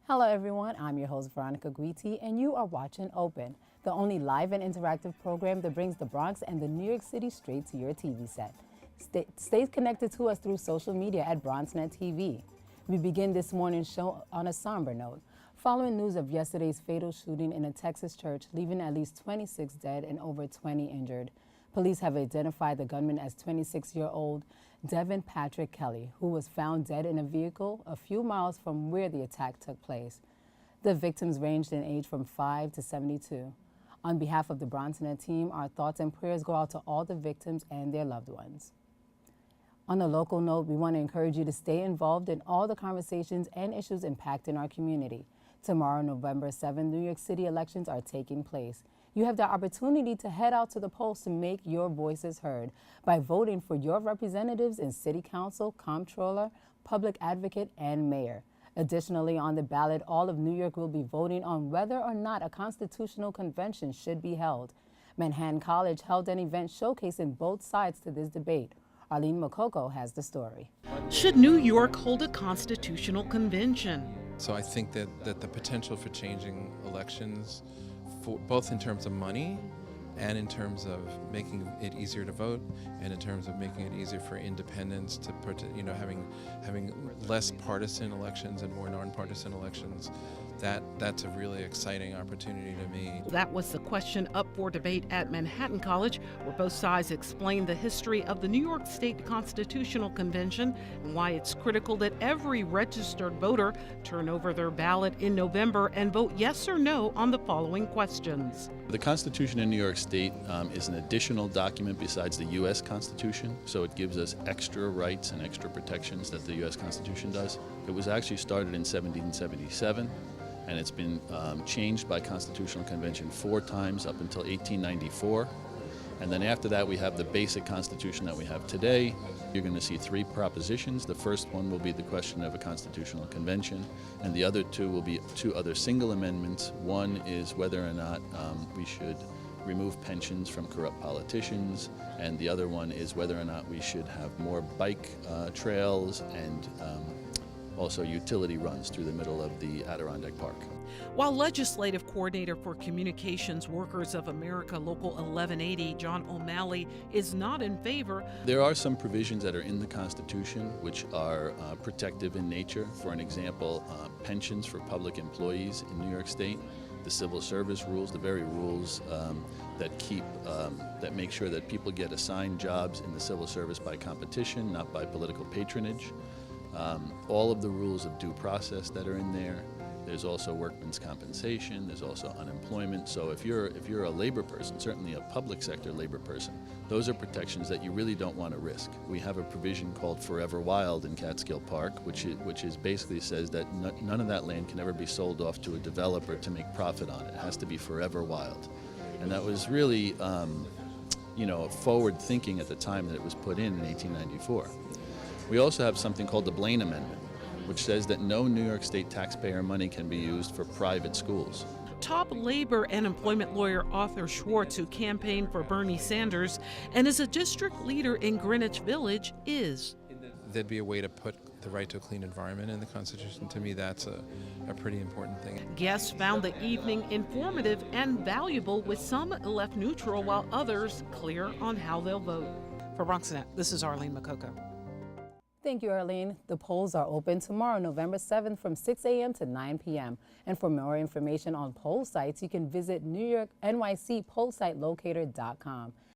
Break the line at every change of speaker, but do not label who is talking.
Hello everyone, I'm your host Veronica Güity and you are watching Open, the only live and interactive program that brings the Bronx and the New York City straight to your TV set. Stay connected to us through social media at BronxNet TV. We begin this morning's show on a somber note. Following news of yesterday's fatal shooting in a Texas church, leaving at least 26 dead and over 20 injured, police have identified the gunman as 26-year-old Devin Patrick Kelly, who was found dead in a vehicle a few miles from where the attack took place. The victims ranged in age from 5 to 72. On behalf of the BronxNet team, our thoughts and prayers go out to all the victims and their loved ones. On a local note, we want to encourage you to stay involved in all the conversations and issues impacting our community. Tomorrow, November 7th, New York City elections are taking place. You have the opportunity to head out to the polls to make your voices heard by voting for your representatives in City Council, Comptroller, Public Advocate, and Mayor. Additionally, on the ballot, all of New York will be voting on whether or not a constitutional convention should be held. Manhattan College held an event showcasing both sides to this debate. Arlene Makoko has the story.
Should New York hold a constitutional convention?
So I think that the potential for changing elections, both in terms of money and in terms of making it easier to vote and in terms of making it easier for independents to, having less partisan elections and more nonpartisan elections, that's a really exciting opportunity to me.
That was the question up for debate at Manhattan College, where both sides explained the history of the New York State Constitutional Convention and why it's critical that every registered voter turn over their ballot in November and vote yes or no on the following questions.
The Constitution in New York State is an additional document besides the U.S. Constitution, so it gives us extra rights and extra protections that the U.S. Constitution does. It was actually started in 1777. And it's been changed by Constitutional Convention 4 times up until 1894. And then after that, we have the basic Constitution that we have today. You're going to see 3 propositions. The first one will be the question of a Constitutional Convention, and the other 2 will be 2 other single amendments. One is whether or not we should remove pensions from corrupt politicians, and the other one is whether or not we should have more bike trails and also utility runs through the middle of the Adirondack Park.
While Legislative Coordinator for Communications Workers of America Local 1180, John O'Malley, is not in favor.
There are some provisions that are in the Constitution which are protective in nature. For an example, pensions for public employees in New York State, the civil service rules, the very rules that make sure that people get assigned jobs in the civil service by competition, not by political patronage. All of the rules of due process that are in there. There's also workman's compensation. There's also unemployment. So if you're a labor person, certainly a public sector labor person, those are protections that you really don't want to risk. We have a provision called Forever Wild in Catskill Park, which is basically says that none of that land can ever be sold off to a developer to make profit on it. It has to be forever wild, and that was really forward thinking at the time that it was put in 1894. We also have something called the Blaine Amendment, which says that no New York State taxpayer money can be used for private schools.
Top labor and employment lawyer Arthur Schwartz, who campaigned for Bernie Sanders and is a district leader in Greenwich Village, is.
There'd be a way to put the right to a clean environment in the Constitution. To me, that's a pretty important thing.
Guests found the evening informative and valuable, with some left neutral while others clear on how they'll vote. For BronxNet, this is Arlene Makoko.
Thank you, Arlene. The polls are open tomorrow, November 7th from 6 a.m. to 9 p.m. And for more information on poll sites, you can visit NYC pollsitelocator.com.